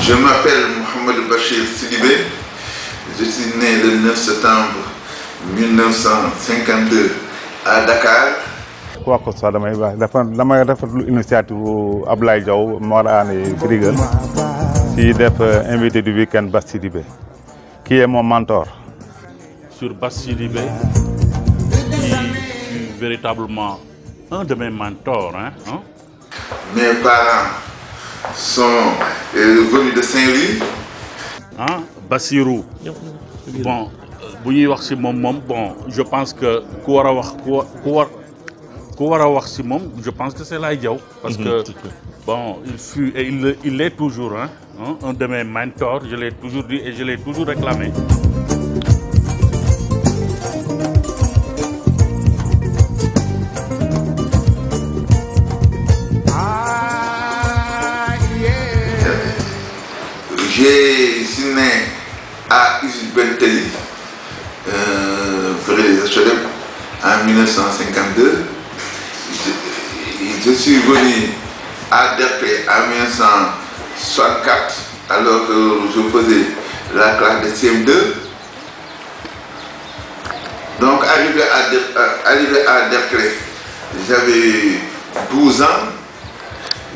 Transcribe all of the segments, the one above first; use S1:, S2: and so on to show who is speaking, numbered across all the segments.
S1: Je m'appelle Mohamed Bachir Sidibé. Je suis né le 9 septembre 1952 à Dakar.
S2: Quoi que ce soit, damay rafetlu initiative Ablaye Diaw Morane Krigal qui def invité du week-end Bass Sidibé, qui est mon mentor.
S3: Sur Bass Sidibé, qui fut véritablement un de mes mentors.
S1: Mes parents sont venus de Saint-Louis.
S3: Bassirou. Bon, bon, je pense que je pense que c'est Laye Diaw, parce que bon, il fut et il est toujours un de mes mentors. Je l'ai toujours dit et je l'ai toujours réclamé.
S1: J'ai signé à Isabelle Telly, près des HLM, en 1952. Je suis venu à Derklé en 1964, alors que je faisais la classe de CM2. Donc, arrivé à Derklé, j'avais 12 ans.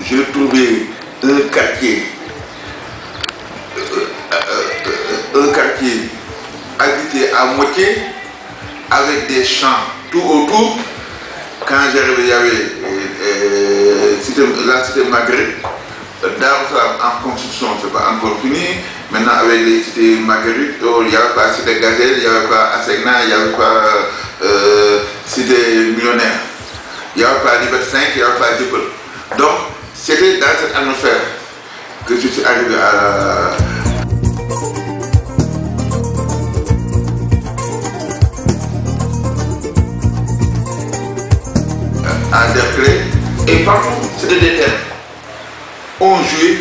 S1: J'ai trouvé un quartier habité à moitié, avec des champs tout autour. Quand j'arrivais, il y avait la cité Marguerite, en construction, c'est pas encore fini. Maintenant, avec les cités Marguerite, il n'y avait pas cité Gazelle, il n'y avait pas Assegna, il n'y avait pas cité Millionnaire, il n'y avait pas Liberté 5, il n'y avait pas Dieuppeul. Donc, c'était dans cette atmosphère que je suis arrivé à Derklé, et partout c'était des terres. On jouait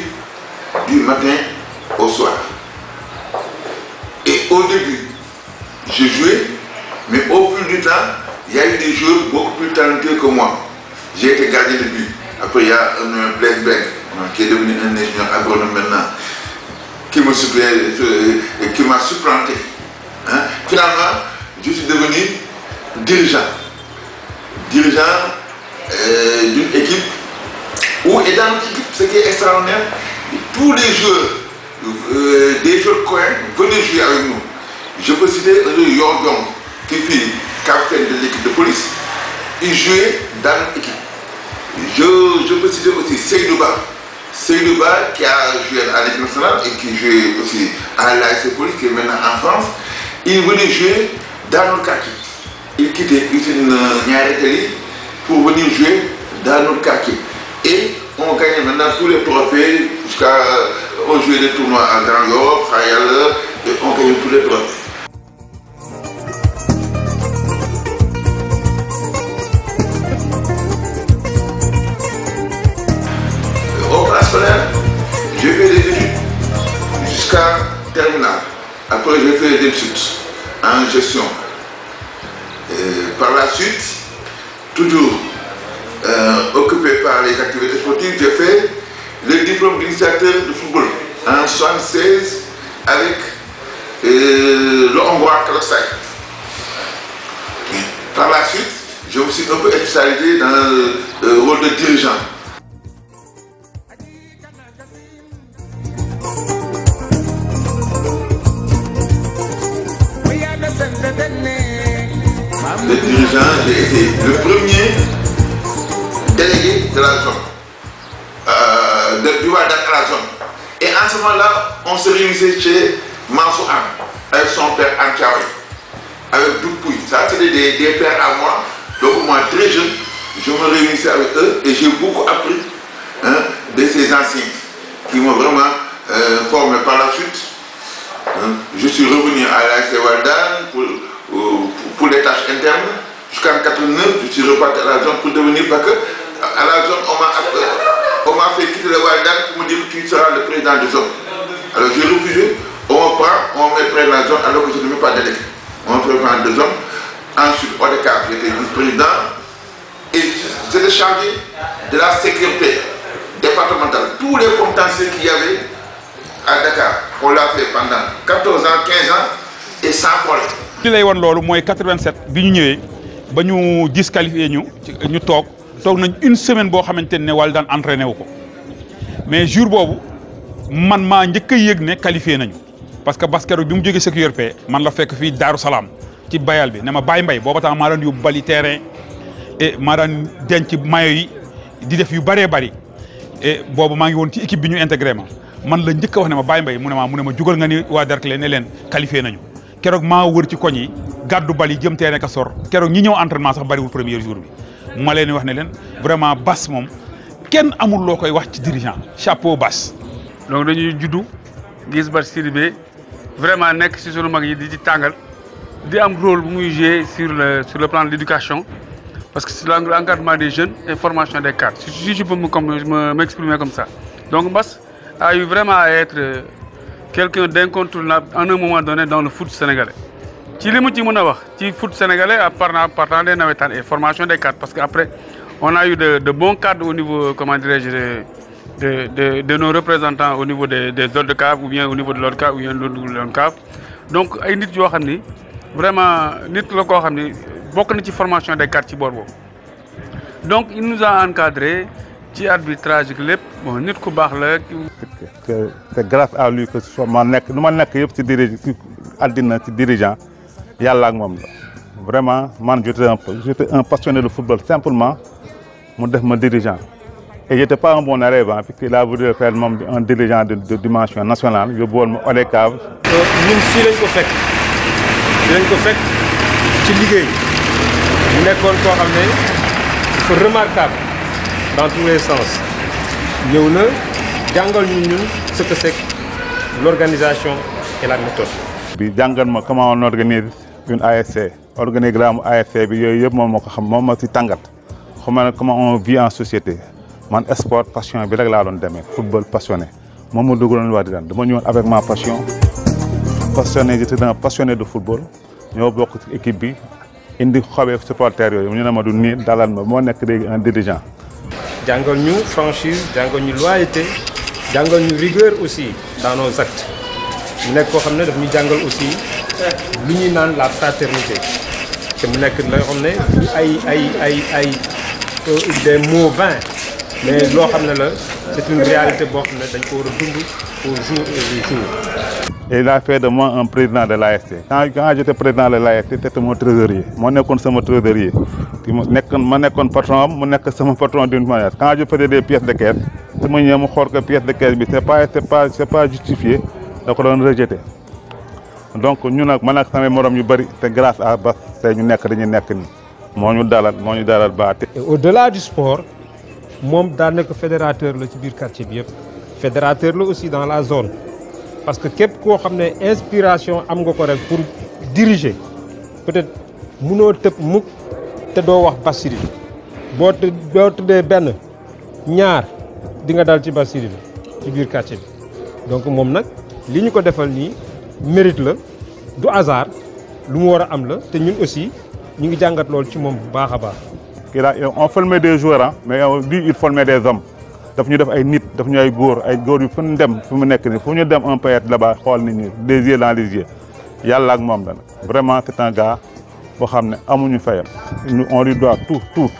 S1: du matin au soir. Et au début, je jouais, mais au fil du temps, il y a eu des joueurs beaucoup plus talentueux que moi. J'ai été gardien de but. Après, il y a un Blaise Beng, qui est devenu un ingénieur agronome maintenant, qui m'a supplanté. Finalement, je suis devenu dirigeant d'une équipe et dans notre équipe, ce qui est extraordinaire, tous les joueurs, des joueurs coréens venaient jouer avec nous. Je peux citer un joueur Yordong, qui fut capitaine de l'équipe de police. Il jouait dans notre équipe. Je peux citer aussi Seydouba, qui a joué à l'équipe nationale et qui jouait aussi à l'AS Police, qui est maintenant en France. Il venait jouer dans notre quartier. Il quittait une Niareteli pour venir jouer dans notre quartier. Et on gagnait maintenant tous les trophées, jusqu'à on jouait des tournois à Grand Yoff, à Yale, et on gagnait tous les trophées. Au plan scolaire, j'ai fait des études jusqu'à terminale. Après, j'ai fait des études en gestion. Par la suite, toujours occupé par les activités sportives, j'ai fait le diplôme d'initiateur de football en 1976 avec le Hongrois Kalosai. Par la suite, je me suis un peu spécialisé dans le rôle de dirigeant. Le dirigeant, j'ai été le premier délégué de la zone, du Waldam à la zone. Et en ce moment-là, on se réunissait chez Mansour Am, avec son père Antiaoui, avec Doupouy. Ça, c'était des pères à moi. Donc moi, très jeune, je me réunissais avec eux et j'ai beaucoup appris de ces anciens qui m'ont vraiment formé par la suite. Je suis revenu à l'AS Waldam pour les tâches internes. Jusqu'en 1989, je suis reparti à la zone pour devenir, parce que à la zone, on m'a fait quitter le Waldam pour me dire que tu seras le président de zone. Alors j'ai refusé, on me prend, on me prend la zone alors que je ne veux pas délégué. On me prend de zone. Ensuite, au départ, j'étais vice-président et j'étais chargé de la sécurité départementale. Tous les contentieux qu'il y avait à Dakar, on l'a fait pendant 14 ans, 15 ans et sans problème.
S4: li lay won loolu mooy 87 bi ñu ñëwee ba ñu disqualifié ñu toog nañ une semaine boo xamante ne wala daan entraîné wu ko mais jour boobu man maa njëkk a yëg ne qualifié nañu parce que basket bi mu jógee sécurité man la fekk fii Daaru Salaam ci bayal bi ne ma Baye Mbaye booba temps maa daan yóbbu bali terrain et maa daan denc maillot yi di def yu bëree bëri et boobu maa ngi woon ci équipe bi ñu intégré ma man la njëkk a wax ne ma Baye Mbaye mu ne ma jugal nga ni waa Derklé ne leen qualifié nañu keroog maa wër ci koñ yi gàddu bali jëm terrain ka sor keroog ñi ñëw entraînement sax bëriwul premier jour bi ma leen wax ne leen vraiment Bass moom kenn amul loo koy wax ci dirigeant chapeau Bass.
S5: donc dañuy juddu gis Bass Sidibé vraiment nekk si sunu mag yi di ci tàngal di am rôle bu muy jouer sur le plan de l'éducation parce que c'est l'encadrement des jeunes et formation des cadres si je peux m'exprimer comme ça. Donc Bass a eu vraiment à être quelqu'un d'incontournable en un moment donné dans le foot sénégalais. ci li mu ci mën a wax ci foot sénégalais à partant des navétanes et formation des cadres parce que après on a eu de bons cadres au niveau comment dirais-je de nos représentants au niveau des zones de cave ou bien au niveau de l'ODCAV ou bien de l'ONCAV. Donc ay nit yoo xam ni vraiment nit la koo xam ni bokk na ci formation des cadres ci boor boobu donc il nous a encadré ci arbitrage lépp bon nit ku baax la.
S2: c'est grâce à lui que ma nekk nu ma nekk yëpp ci àddina ci dirigeant yàlla ak moom la vraiment man j'étais un passionné de football simplement mu def ma dirigeant et j'étais pas un bon élève puisqu'il a voulu faire moom un dirigeant de dimension nationale yóbbu woon ma ODCAV.
S6: ñun fii lañ ko fekk ci liggéey mu nekkoon koo xam ne c'est remarquable dans tous les sens ñëw na jàngal ñun ce que c'est l'organisation et la méthode.
S2: bi jàngal ma comment on organise une ASC organigramme ASC bi yooyu yëpp moom moo ko xam moom ma si tàngat xam ne comment on vit en société man sport passion bi rek laa doon demee football passionné moom ma dugaloon wax di daan dama ñëwoon avec ma passion passionné j'étais un passionné de football ñoo bokk ci équipe bi indi xobee supporters yooyu ñu ne ma du nii dalal ma moo nekk léegi un dirigeant.
S6: jàngal ñu franchise jàngal ñu loyauté jàngal ñu rigueur aussi dans nos actes mu nekk koo xam ne daf ñu jàngal aussi lu ñuy naan la fraternité te mu nekk loo xam ne ay des mots vains mais loo xam ne la c'est une réalité boo xam ne dañ ko war a dund au jour et jour.
S2: Et il a fait de moi un président de l'ASC. Quand j'étais président de l'ASC, c'était mon trésorier. Moi, j'étais son trésorier. Ma nekkoon patron am mu nekk sama patron d'une manière. Quand je faisais des pièces de caisse, su ma ñëwee mu xool que pièce de caisse bi c'est pas justifié da ko doon rejeté. Donc ñun nag man ak sama morom yu bari c'est grâce à Bass tey ñu nekk dañuy nekk nii moo ñu dalal ba.
S6: Et au-delà du sport moom daa nekk fédérateur la ci biir quartier bi yëpp fédérateur la aussi dans la zone. Parce que képp koo xam ne inspiration am nga ko rek pour diriger peut-être mënoo tëb mukk te doo wax Bass Sidibé boo tuddee benn ñaar di nga dal ci Bass Sidibé ci biir quartier bi donc moom nag li ñu ko defal nii mérite la du hasard lu mu war a am la te ñun aussi ñu ngi jàngat loolu ci moom bu baax a baax.
S2: on formait des joueurs mais lui il formait des hommes. daf ñu def ay nit daf ñu ay góor yu fu ñu dem fu mu nekk nii fu ñu dem un peu là-bas xool nit ñi des yeux dans les yeux yàlla ak moom la vraiment c'est un gars boo xam ne amuñu fayam on lui doit tout.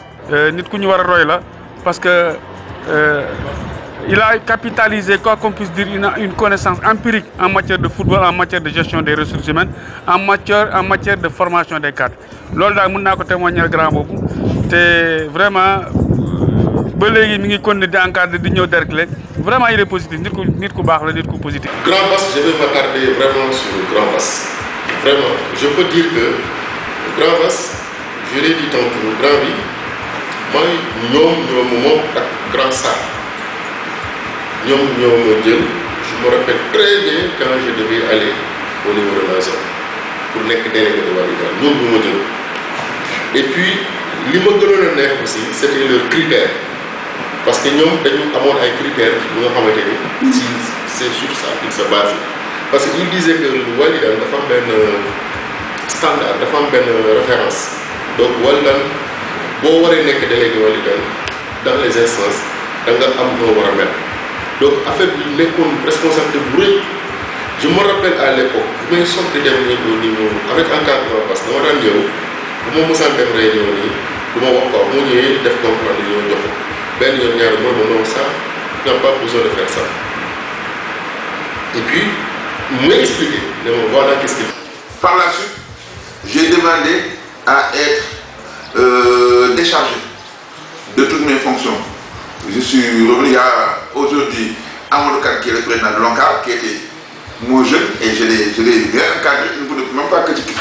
S5: nit ku ñu war a roy la parce que il a capitalisé quoi qu'on puisse dire une connaissance empirique en matière de football en matière de gestion des ressources humaines en matière de formation des cadres loolu daal mën naa ko témoigner grand boobu te vraiment. ba léegi mi ngi continuer di encadrer di ñëw Derklé vraiment il est positif nit ku baax la nit ku positif.
S7: Grand Bass, je vais m'attarder vraiment sur Grand Bass. Vraiment, je peux dire que Grand Bass, je l'ai dit tantôt, Grand bi mooy ñoom ak Grand Sarr ñoom ñoo ma jël je me rappelle très bien quand je devais aller au niveau de la zone pour nekk délégué de Walidane ñoom ñu ma jël et puis li ma gënoon a neex aussi c'était leur critère. Parce que ñoom dañu amoon ay critères yu nga xamante ni si c'est sur ça qu'il se base parce que il disait que Walidane dafa am benn standard dafa am benn référence donc Walidane boo waree nekk délégué wala dans les instances da nga am noo war a mel donc affaire bi nekkoon responsabilité bu rëy. Je me rappelle à l'époque bu may sotti dem au niveau avec encadrement parce que dama daan ñëw bu ma mosaan dem réunion nii du ma wax quoi bu ma ñëwee def comprendre li ñoo jox benn yoon ñaari mooy ma non ça tu n'as pas besoin de faire ça et puis mu expliqué ne ma voilà qu'est-ce qu'il faut.
S1: Par la suite, j'ai demandé à être déchargé de toutes mes fonctions. Je suis revenu, il y a aujourd'hui Amadou Kane qui est le président de l'ONCAV qui était mon jeune et je l'ai bien encadré, il ne voulait même pas que je quitte.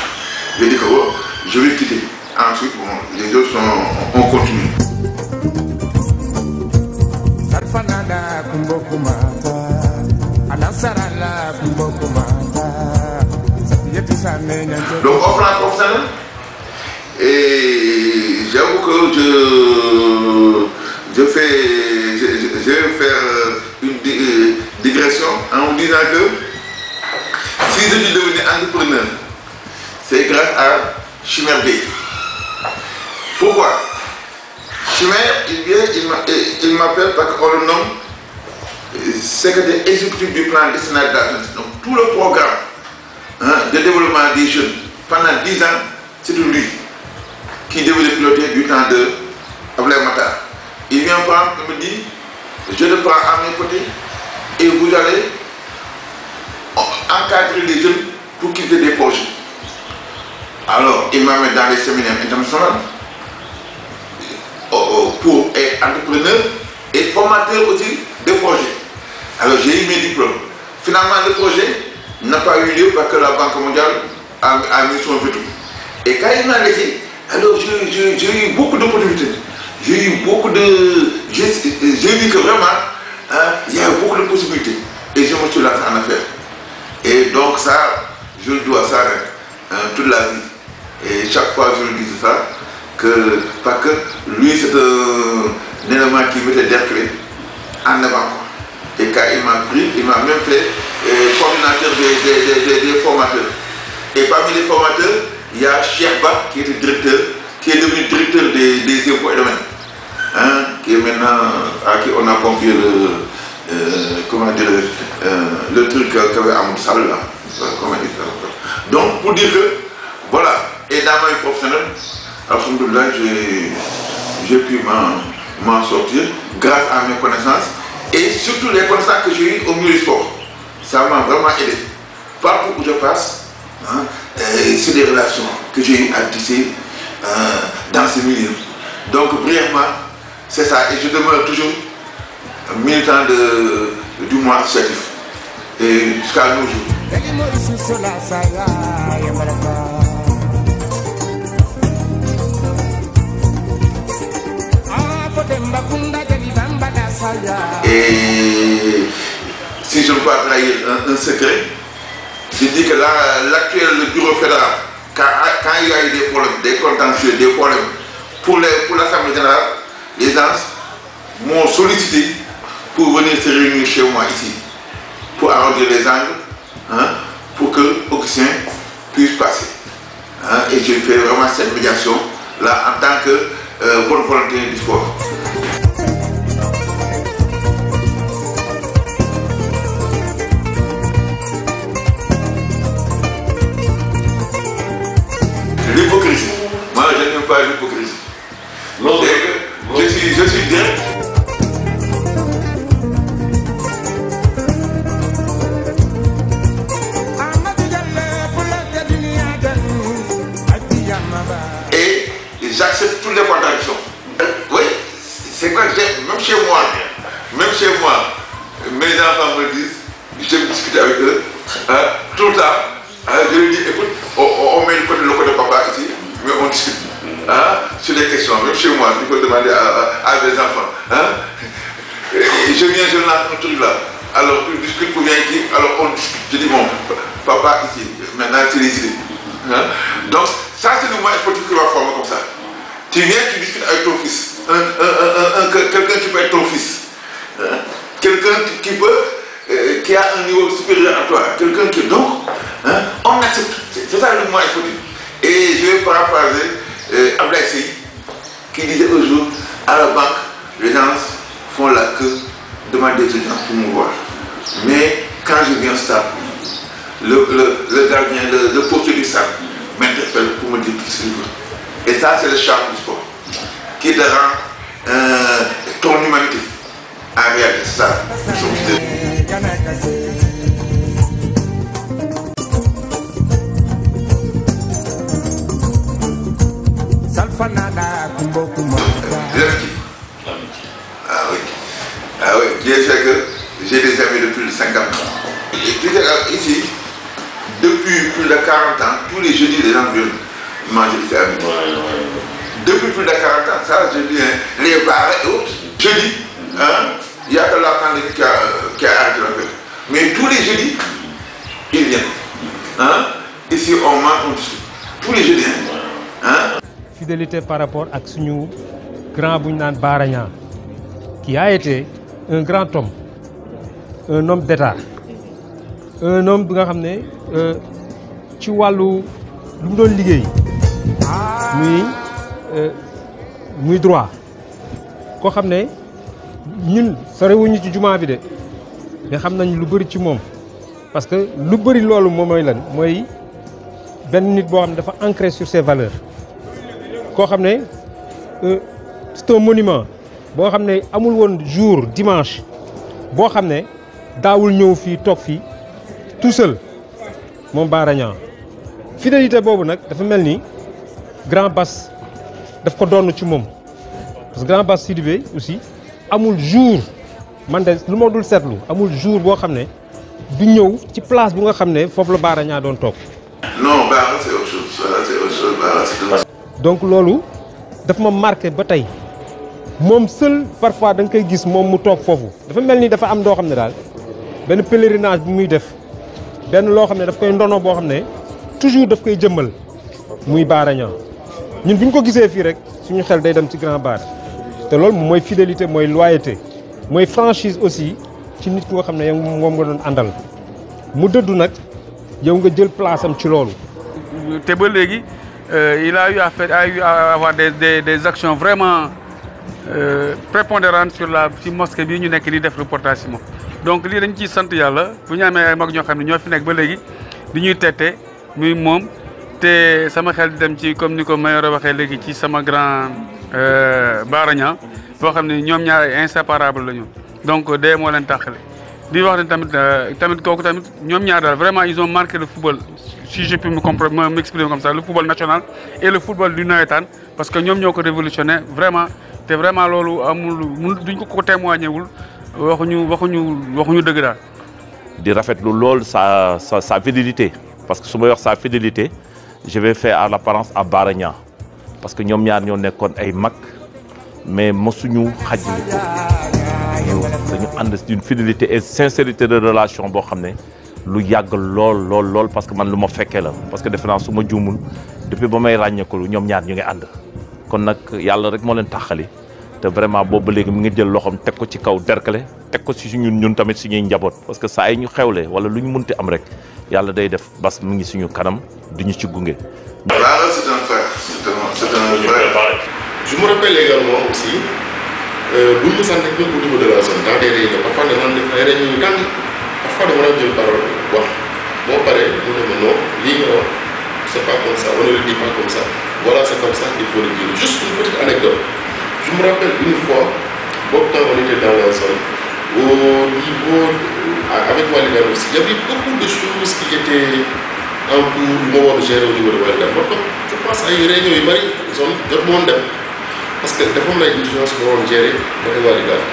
S1: J'ai dit que oh, je vais quitter. Ensuite, bon, les autres ont continué. Donc au plan professionnel, et j'avoue que je vais faire une digression en vous disant que si je suis devenu entrepreneur, c'est grâce à Chimère Bey. Pourquoi? Chimère, il m'appelle parce qu'on le nomme secrétaire exécutif du plan décennal de la jeunesse. Donc tout le programme de développement des jeunes pendant 10 ans, c'est lui qui devait le piloter du temps de Abdoulaye Matar. Il vient prendre, il me dit, je le prends à mes côtés et vous allez encadrer les jeunes pour qu'ils aient des projets. Alors, il m'a mis dans les séminaires internationaux pour être entrepreneur et formateur aussi de projets. Alors, j'ai eu mes diplômes. Finalement, le projet n'a pas eu lieu parce que la Banque mondiale a mis son veto. Et quand il m'a laissé, alors j'ai eu beaucoup d'opportunités. J'ai eu beaucoup de... J'ai vu que vraiment, il y a beaucoup de possibilités. Et je me suis lancé en affaires. Et donc ça, je le dois ça toute la vie. Et chaque fois je lui dis ça, parce que lui c'est un élément qui mettait des clés en avant. Et quand il m'a pris, il m'a même fait coordinateur des formateurs. Et parmi les formateurs, il y a Sherba qui était directeur, qui est devenu directeur des impôts et domaines. Qui est maintenant, à qui on a confié le truc qu'avait Amadou Sall là. Donc pour dire que, voilà, et dans ma vie professionnelle, alhamdoulilah, j'ai pu m'en sortir grâce à mes connaissances et surtout les connaissances que j'ai eues au milieu du sport. Ça m'a vraiment aidé. Partout où je passe, c'est des relations que j'ai eu à tisser dans ce milieu. Donc brièvement, c'est ça. Et je demeure toujours militant du mouvement associatif. Et jusqu'à nos jours. Et si je ne peux pas trahir un secret, je dis que l'actuel bureau fédéral, quand il y a eu des problèmes, des contentieux, des problèmes pour l'Assemblée générale, les gens m'ont sollicité pour venir se réunir chez moi ici, pour arrondir les angles, pour que Augustin puisse passer. Et j'ai fait vraiment cette médiation là en tant que bonne volonté du sport. L'hypocrisie. Moi, je n'aime pas l'hypocrisie. Je suis direct. Et j'accepte toutes les contradictions. Oui, c'est quoi que j'ai, même chez moi, mes enfants me disent, je discute avec eux, tout le temps, je leur dis, écoute, on met le côté de papa ici, mais on discute sur les questions, même chez moi, il faut demander à des enfants. Et je viens, je lance un truc là, alors tu discutes pour bien qui, alors on discute, je dis bon, papa ici, maintenant c'est les idées. Donc ça c'est le moyen sportif qui va former comme ça. Tu viens, tu discutes avec ton fils, quelqu'un qui peut être ton fils, quelqu'un qui a un niveau supérieur à toi, quelqu'un qui... Donc, on accepte, c'est ça le moyen sportif. Et je vais paraphraser Ablaye Sey, qui disait un jour à la banque, les gens font la queue, demandent des gens pour me voir. Mais quand je viens au stade, le gardien, le portier du stade m'interpelle pour me dire ce qu'il veut. Et ça, c'est le charme du sport qui te rend ton humanité. En réalité, c'est ça. Ah oui. Ah oui. Dieu sait que j'ai des amis de plus de 50 ans. Et tu sais, ici, depuis plus de 40 ans, tous les jeudis, les gens viennent manger des amis. Depuis plus de 40 ans, ça, je dis, hein, les bars et autres, jeudi, hein, il n'y a que la pandémie qui a arrêté la fête. Mais tous les jeudis, ils viennent. Hein? Ici, on mange tous les jeudis. Hein?
S6: Fidélité par rapport à suñu grand Bougnan Baragnan, qui a été un grand homme, un homme d'État, un homme qui a été ci wàllu lu mu doon liggéey muy droit koo xam ne ñun sorewuñu ci jumaa bi de mais xam nañ lu bëri ci moom parce que lu bëri loolu moom mooy lan mooy benn nit boo xam ne dafa ancré sur ses valeurs koo xam ne c'est un monument boo xam ne amul woon jour dimanche boo xam ne daawul ñëw fii toog fii tout seul moom Baragnan fidélité boobu nag dafa mel ni Grand Bass daf ko doon ci moom parce que Grand Bass Sidibé aussi amul jour man de lu ma dul seetlu amul jour boo xam ne du ñëw ci place bu nga xam ne foofu la Baragnan doon toog.
S1: Non, Bara c'est autre chose. C'est autre chose. Bara c'est autre chose.
S6: Donc loolu daf ma marqué ba tey moom seul parfois da nga koy gis moom mu toog foofu dafa mel ni dafa am doo xam ne daal benn pèlerinage bu muy def benn loo xam ne daf koy ndono boo xam ne toujours daf koy jëmmal muy Baragnan ñun bu ñu ko gisee fii rek suñu xel day dem ci Grand Bara te loolu mooy fidélité mooy loyauté mooy franchise aussi ci nit ki nga xam ne yow moom nga doon àndal mu dëddu nag yow nga jël place am ci loolu.
S5: te ba léegi il a eu à avoir des actions vraiment prépondérantes sur la mosquée bii ñu nekk di def reportage si moom. donc lii dañ ciy sant yàlla bu ñu amee ay mag ñoo xam ne ñoo fi nekk ba léegi di ñuy tette muy moom te sama xel di dem ci comme ni ko Mayoro waxee léegi ci sama grand Baragnan boo xam ne ñoom ñaar ay inséparable la ñu donc dee moo leen tàqale di wax ne tamit kooku tamit ñoom ñaar daal vraiment ils ont marqué le football si je peux m'exprimer comme ça le football national et le football du nawetaan parce que ñoom ñoo ko révolutionné vraiment te vraiment loolu amul duñ ko témoigné wul waxuñu dëgg daal.
S8: di rafetlu lool sa fidélité parce que su ma wax sa fidélité je vais faire à l'apparence à Baragnan parce que ñoom ñaar ñoo nekkoon ay mag mais mosuñu xajali ko dañu ànd d'une fidélité et sincérité de relation boo xam ne lu yàgg lool parce que man lu ma fekkee la parce que defe naa su ma juumul depuis ba may ràññeeku ñoom ñaar ñu ngi ànd kon nag yàlla rek moo leen taxali te vraiment boobu ba léegi mi ngi jël loxoom teg ko ci kaw derkale teg ko ci ñun tamit suñuy njaboot parce que saa yi ñu xewle wala lu ñu munti am rek yàlla day def bas mu ngi suñu kanam di ñu ci gunge.
S1: Bara c'est un frère. C'est un frère.
S7: Je me rappelle également aussi bu ñu sant ak ñoom au niveau de la zone dans des réunions parfois dama def ay réunions yu tàng parfois dama doon jël parole wax boo paree mu ne ma non lii nga wax c'est pas comme ça on ne le dit pas comme ça voilà c'est comme ça il faut le dire juste une petite anecdote. Je me rappelle une fois, quand on était dans la zone, au niveau, avec Walidane aussi, il y avait beaucoup de choses qui étaient en cours, de gérer au niveau de Walidane. Je pense à une réunion, il y a une zone de monde. Parce que des fois, on a une urgence pour gérer au niveau de Walidane.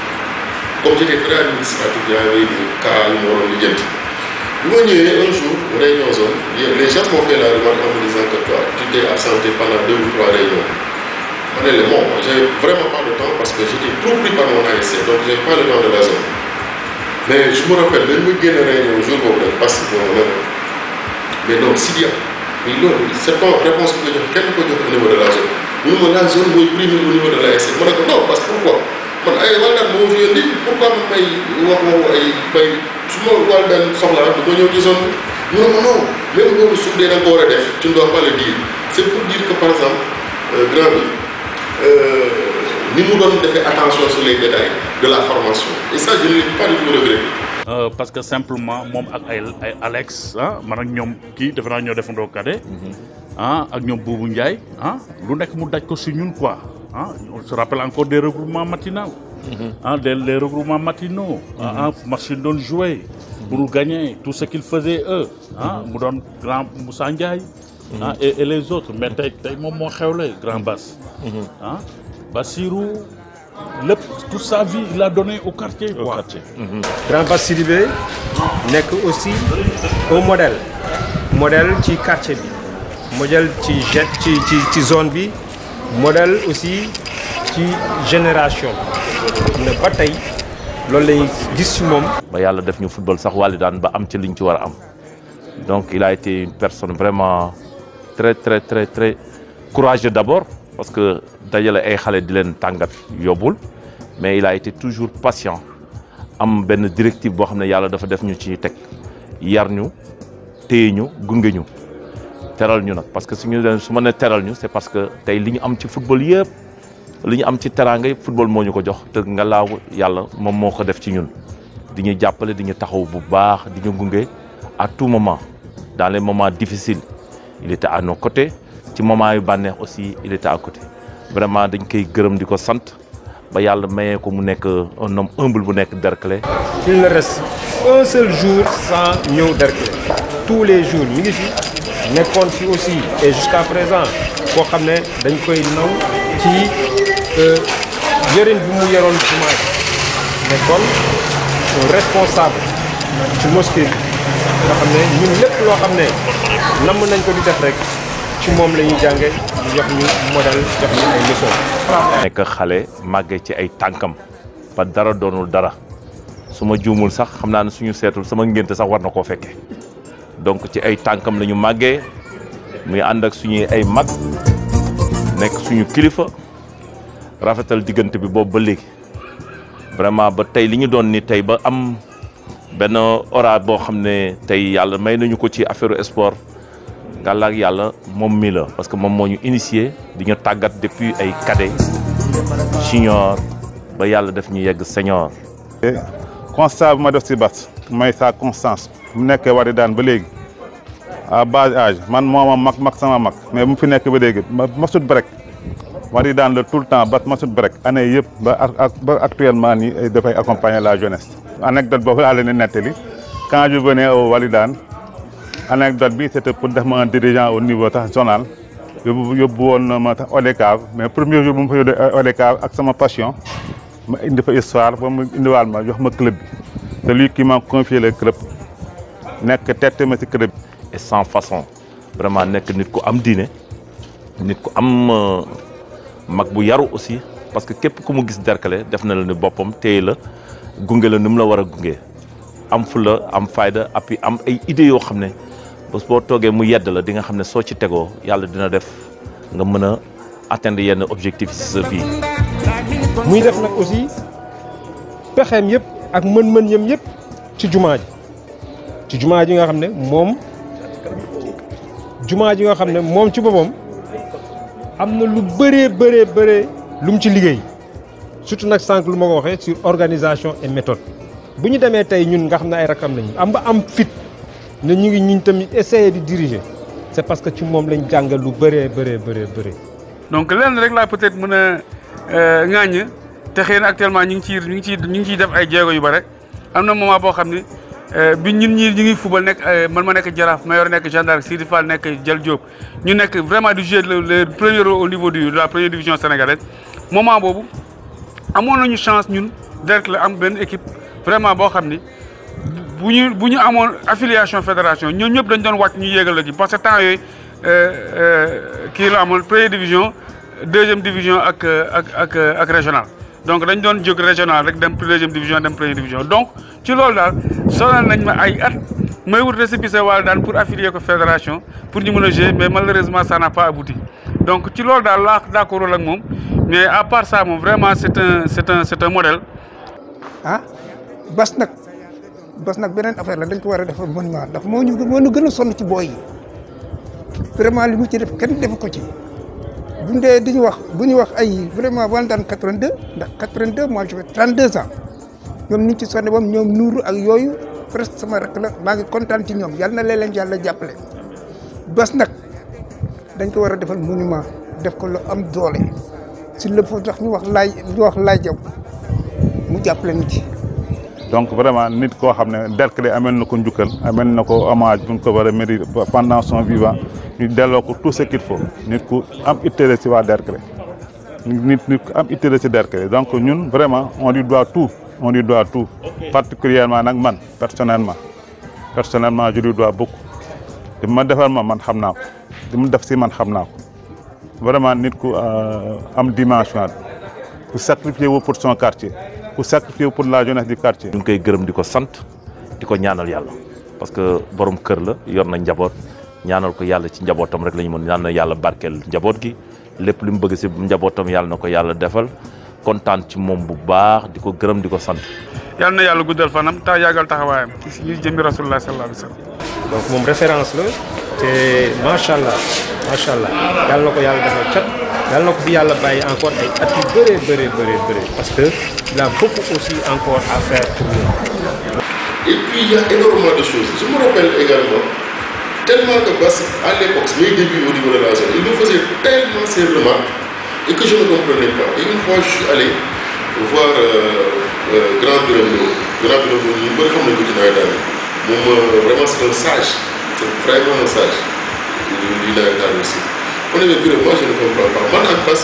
S7: Comme j'étais très administratif, il y avait des cas, il y avait des gens. Un jour, réunion zone, les gens m'ont fait la remarque en me disant que toi, tu t'es absenté pendant 2 ou 3 réunions. Bon, j'avais vraiment pas le temps parce que j'étais trop pris par mon ASC, donc j'avais pas le temps de la zone. Mais je me rappelle, même si je réunion un jour, parce que mais donc, s'il y a, c'est pas une réponse que je donne au niveau de la zone. Nous, la zone, nous pris au niveau de l'ASC. Moi, non, parce que pourquoi? Pourquoi je me zone? Non, même si tu ne dois pas le dire. C'est pour dire que, par exemple, grand ni mu doon defee attention sur les détails de la formation et ça je ne l'ai pas du tout regretté.
S3: Parce que simplement moom ak ay Alex man ak ñoom kii defe naa ñoo defandoo cadet ak ñoom Boubou Ndiaye lu nekk mu daj ko si ñun quoi on se rappelle encore des regroupements matinaux les regroupements matinaux match yi doon jouer pour gagner tout ce qu'ils faisaient eux mu doon grand Moussa Ndiaye et les autres mais tey moom moo xewle grand Bass Bassirou lépp toute sa vie il a donné au quartier quoi.
S6: Grand Bass Sidibé nekk aussi un modèle ci quartier bi modèle ci zone bi modèle aussi ci génération ne ba tey loolu lañuy gis ci moom.
S8: ba yàlla def ñu football sax wàlli daan ba am ci liñ ci war a am donc il a été une personne vraiment très courageux d'abord parce que dajale ay xale di leen tàngat yóbbul mais il a été toujours patient am benn directive boo xam ne yàlla dafa def ñu ci teg yar ñu téye ñu gunge ñu teral ñu nag parce que su ma ne teral ñu c'est parce que tey li ñu am ci football yëpp li ñu am ci teraanga yëpp football moo ñu ko jox te nga laaw yàlla moom moo ko def ci ñun di ñu jàppale di ñu taxaw bu baax di ñu gunge à tout moment dans les moments difficiles il était à nos côtés ci moment yu bànneex aussi il était à côté vraiment dañ koy gërëm di ko sant ba yàlla mayee ko mu nekk un homme humble bu nekk Derklé.
S6: Il ne reste un seul jour sans ñëw Derklé tous les jours mi ngi fi nekkoon fi aussi et jusqu'à présent koo xam ne dañ koy naw ci yërin bi mu yoroon jumaa ji nekkoon responsable ci mosquée bi nga xam ne ñun lépp loo xam ne namm nañ ko di def rek ci moom la ñuy jànge ñu jox ñu modèle jox ñu ay leçons.
S8: nekk xale màggee ci ay tànkam ba dara doonul dara su ma juumul sax xam naa ne suñu seetul sama ngénte sax war na koo fekkee donc ci ay tànkam la ñu màggee muy ànd ak suñuy ay mag nekk suñu kilifa rafetal diggante bi boobu ba léegi vraiment ba tey li ñu doon ni tey ba am benn aura boo xam ne tey yàlla may nañu ko ci affaire sport ngàlla ak yàlla moom mi la parce que moom moo ñu initié di ñu tàggat depuis ay cadet junior ba yàlla def ñu yegg senior.
S2: constat bu ma def si Bass may sa constance mu nekkee war di daan ba léegi à bas âge man mooma mag sama mag mais bu mu fi nekk ba léegi masut break war di daan la tout le temps Bass masut break année yëpp ba actuellement nii dafay accompagner la jeunesse. anecdote boobu laa leen di nettali quand je venais au Walidane anecdote bi c'était pour def ma un dirigeant au niveau sax zonal yóbbu woon ma tax ODCAV mais premier jour bu ma fa yóbbee ODCAV ak sama passion ma indi fa histoire ba mu indiwaal ma jox ma club bi c'est lui qui m'a confié le club nekk tette ma ci club bi.
S8: et sans façon vraiment nekk nit ku am diine nit ku am mag bu yaru aussi parce que képp ku mu gis Derklé def na la ni boppam téye la gunge la ni mu la war a gunge am fulla am fayda et am ay idées yoo xam ne bés boo toogee mu yedd la di nga xam ne soo ci tegoo yàlla dina def nga mën a atteindre yenn objectifs ci sa vie.
S6: muy def nag aussi pexeem yëpp ak mën-mën yam yëpp ci jumaa ji nga xam ne moom ci boppam am na lu bëree lu mu ci liggéey surtout nag sànq lu ma ko waxee sur organisation et méthode. bu ñu demee tey ñun nga xam ne ay rakam lañu am fit ne ñu ngi ñun tamit essayer di diriger c'est parce que ci moom lañ jàngal lu bëree.
S5: donc lenn rek laa peut-être mën a ŋàññ te xëy na actuellement ñu ngi ciy def ay jéego yu bare am na moment boo xam ne bi ñun ñii ñu ngi football nekk man ma nekk Jaraaf Mayor nekk Gendarme Sidi Fall nekk Jal Diop ñu nekk vraiment du jouer le premier rôle au niveau de la première division sénégalaise moment boobu amoon nañu chance ñun Derklé am benn équipe. vraiment boo xam ni bu ñu amoon affiliation fédération ñoom ñëpp dañ doon wàcc ñu yéegal la ci parce que temps yooyu kii la amoon première division deuxième division ak régional donc dañ doon jóg régional rek dem deuxième division dem première division donc ci loolu daal sonal nañ ma ay at may wut récépissé wala daan pour affilier ko fédération pour ñu mën a jouer mais malheureusement ça n'a pas abouti donc ci loolu daal laa d'accord ak moom mais à part ça moom vraiment c'est un modèle.
S9: Bass nag beneen affaire la dañ ko war a defar monument ndax moo ñu gën a sonn ci booy yi vraiment li mu ci def kenn defu ko ci bu ñu dee diñu wax bu ñu wax ay vraiment Walidane 82 ndax 82 moi je fais 32 ans ñoom ni ci sonné bam ñoom nuuru ak yooyu presque sama rek la maa ngi kontaan ci ñoom yal na leen yàlla jàppale bés nag dañ ko war a defal monument def ko lu am doole s'il le faut sax ñu wax laay jaw mu jàppale ñu ci.
S2: donc vraiment nit koo xam ne Derklé amel na ko njukkal amel na ko hommage bu ñu ko war a mérite pendant son vivant ñu delloo ko tout ce qu'il faut nit ku am ittéré si waa Derklé nit ku am ittéré si Derklé donc ñun vraiment on lui doit tout particulièrement nag man personnellement je lui dois beaucoup li ma defal man xam naa ko li mu def si man xam naa ko vraiment nit ku am dimension ku sacrifié wu pour son quartier ku sacrifié wu pour la jeunesse du quartier.
S8: ñu ngi koy gërëm di ko sant di ko ñaanal yàlla parce que borom kër la yor na njaboot ñaanal ko yàlla ci njabootam rek la ñu mën ñaan na yàlla barkeel njaboot gi lépp li mu bëgg si njabootam yàlla na ko yàlla defal kontaan ci moom bu baax di ko gërëm di ko sant.
S5: yal na yàlla guddal fanam ta yàggal taxawaayam ci ñuy jëmmi rasulullah sallallahu alayhi wa sallam.
S6: donc moom référence la te macha allah yàlla na ko yàlla defal cat yàlla na ko fi yàlla bàyyi encore ay at yu bëree parce que il a beaucoup aussi encore à faire pour nous.
S7: Et puis il y a énormément de choses. Je me rappelle également tellement que Bass à l'époque mes débuts au niveau de la zone il me faisait tellement ces remarques et que je ne comprenais pas. Et une fois je suis allé voir Grand Birame ñu bëri xam nañ ko ci nawetaan moom vraiment c'est un sage c'est vraiment un sage du nawetaan aussi. On est le Birame moi je ne comprends pas man ak Bass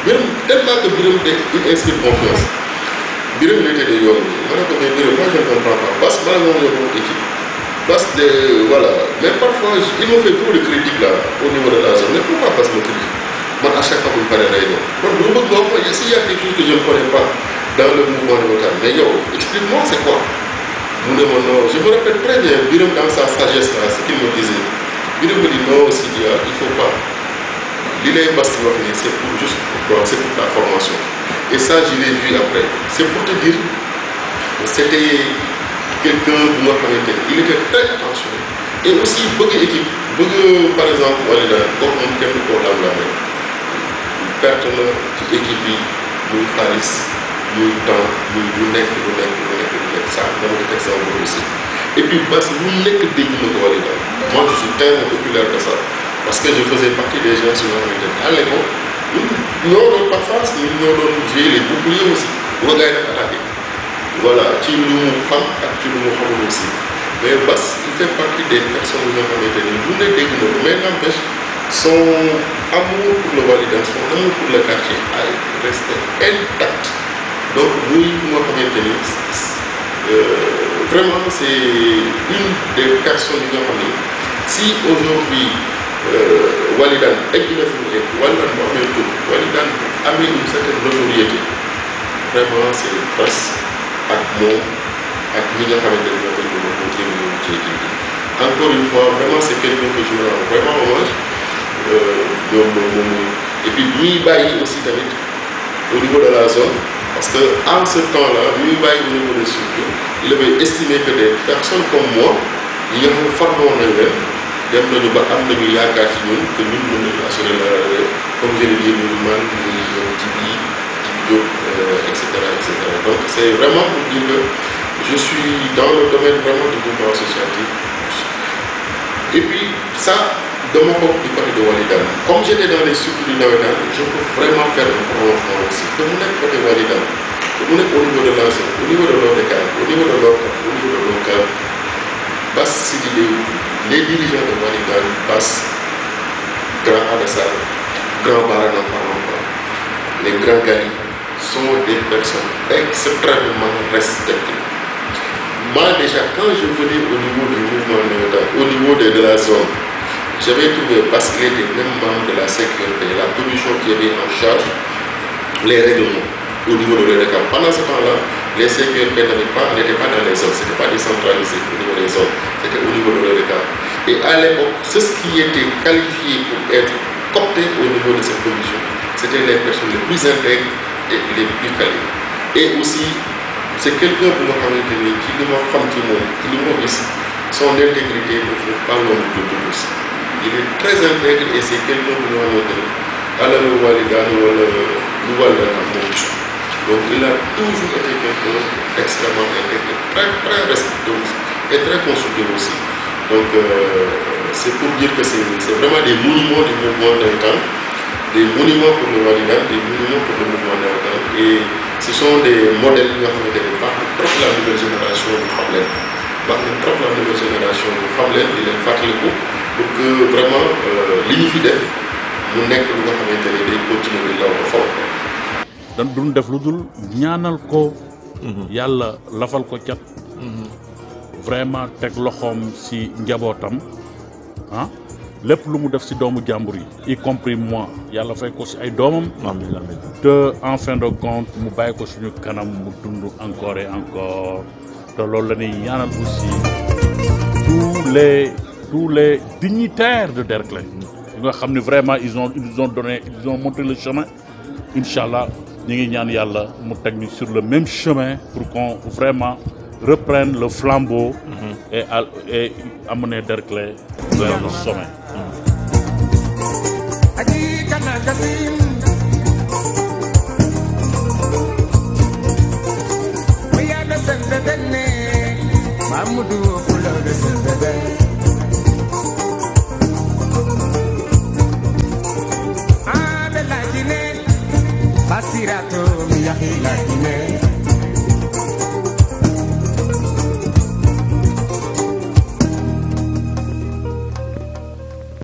S7: Birame tellement que Birame il inspire confiance Birame il était de yoon ma ne ko mais Birame moi je ne comprends pas Bass ma ne moom ñoo bokk équipe Bass de voilà mais parfois il me fait trop de critiques là au niveau de la zone mais pourquoi Bass me critique man à chaque fois bu ñu paree réunion kon lu bëgg boo ko s'il y a quelque chose que je ne connais pas dans le mouvement de Ouakam mais yow explique-moi c'est quoi mu ne ma non je me rappelle très bien Birame dans sa sagesse là ce qu'il me disait Birame me dit non Sidia il faut pas li lay Bass wax nii c'est pour juste pour toi c'est pour ta formation et ça je l'ai vu après c'est pour te dire c'était quelqu'un bu nga xamante ni il était très attentionné et aussi bëgg équipe bëgg par exemple Walidane kooku moom kenn du ko lam-lamee perte na ci équipe bi muy xaalis muy temps muy lu nekk ça dama ko teg sama bopp aussi et puis Bass lu nekk dégg na ko Walidane moi je suis tellement populaire de ça parce que je faisais partie des gens sur la à l'époque ñoo doon pas face ñun ñoo doon jouer les boucliers aussi bu ko gars yi def attaqué voilà ci lu mu xam ak ci lu mu xamul aussi mais Bass il fait partie des personnes yi nga xamante ni lu ne dégg na ko mais n'empêche son amour pour le Walidane son amour pour le quartier a resté intact donc muy nga xamante ni vraiment c'est une des personnes yi nga xam ni si aujourd'hui Walidane egg na fi mu egg Walidane bu amee tur Walidane bu amee une certaine notoriété vraiment c'est Bass ak moom ak ñi nga xamante ni ñoo koy contribué ci équipe bi encore une fois vraiment c'est quelqu'un que je me rends vraiment hommage moom et puis ñuy bàyyi aussi tamit au niveau de la zone parce que en ce temps-là ñuy bàyyi au niveau des structures il avait estimé que des personnes comme moi yi nga xam ne formé woon nañ leen dem nañu ba am nañu yaakaar ci ñun que ñun mën nañu assurer la comme je l'ai dit muy man muy Djibi Diop et cetera donc c'est vraiment pour dire que je suis dans le domaine vraiment du mouvement associatif et puis ça dama bokk du côté de Walidane comme j'étais dans les structures du nawetaan je peux vraiment faire un prolongement aussi que mu nekk côté Walidane que mu nekk au niveau de l'ANSA au niveau de l'ODCAV au niveau de l'OCAV au niveau de l'OCAV Bass Sidibé les dirigeants de Walidane Bass grand Alassane grand Bara n'en parlons pas les grands Gali sont des personnes extrêmement respectées. Moi déjà quand je venais au niveau du mouvement nawetaan au niveau de la zone j'avais trouvé Bass qu'il était même membre de la sécurité la commission qui avait en charge les règlements au niveau de l'ODCAV. Pendant ce temps-là les CQRP n'étaient pas dans les zones, c'était pas décentralisé au niveau des zones, c'était au niveau de l'ODCAV. Et à l'époque, ceux qui étaient qualifiés pour être cooptés au niveau de cette commission, c'était les personnes les plus intègres et les plus qualifiées. Et aussi, c'est quelqu'un pour moi qui m'a fait son intégrité ne fait pas l'ombre de tout. Il est très intègre et c'est quelqu'un pour moi alalu walidaanu wala lu walidaanu ak moom gisul donc il a toujours été quelqu'un extrêmement intégré très respecté et très consulté aussi donc c'est pour dire que c'est vraiment des monuments du mouvement navétane, des monuments pour le Walidane, des monuments pour le mouvement navétane et ce sont des modèles qui ont été par la nouvelle génération de Hamlen. Par la nouvelle génération de Hamlen, il est fatigué pour que vraiment l'inifidèle mu nekk lu nga xamante ne day continuer di law ko faw.
S3: dan duñ def lu dul ñaanal ko. yàlla lafal ko cat. vraiment teg loxoom si njabootam ah lépp lu mu def si doomu jàmbur yi y compris moi yàlla fay ko si ay doomam. amiin amiin te en fin de compte mu bàyyi ko suñu kanam mu dund encore et encore te loolu la ñuy ñaanal aussi tous les dignitaires de Derklé. nga xam ne vraiment ils ont montré le chemin inchallah ñi ngi ñaan yàlla mu teg ñu sur le même chemin pour qu'on vraiment reprenne le flambeau et amener Derklé vers le sommet.
S10: Basirato mi yahi la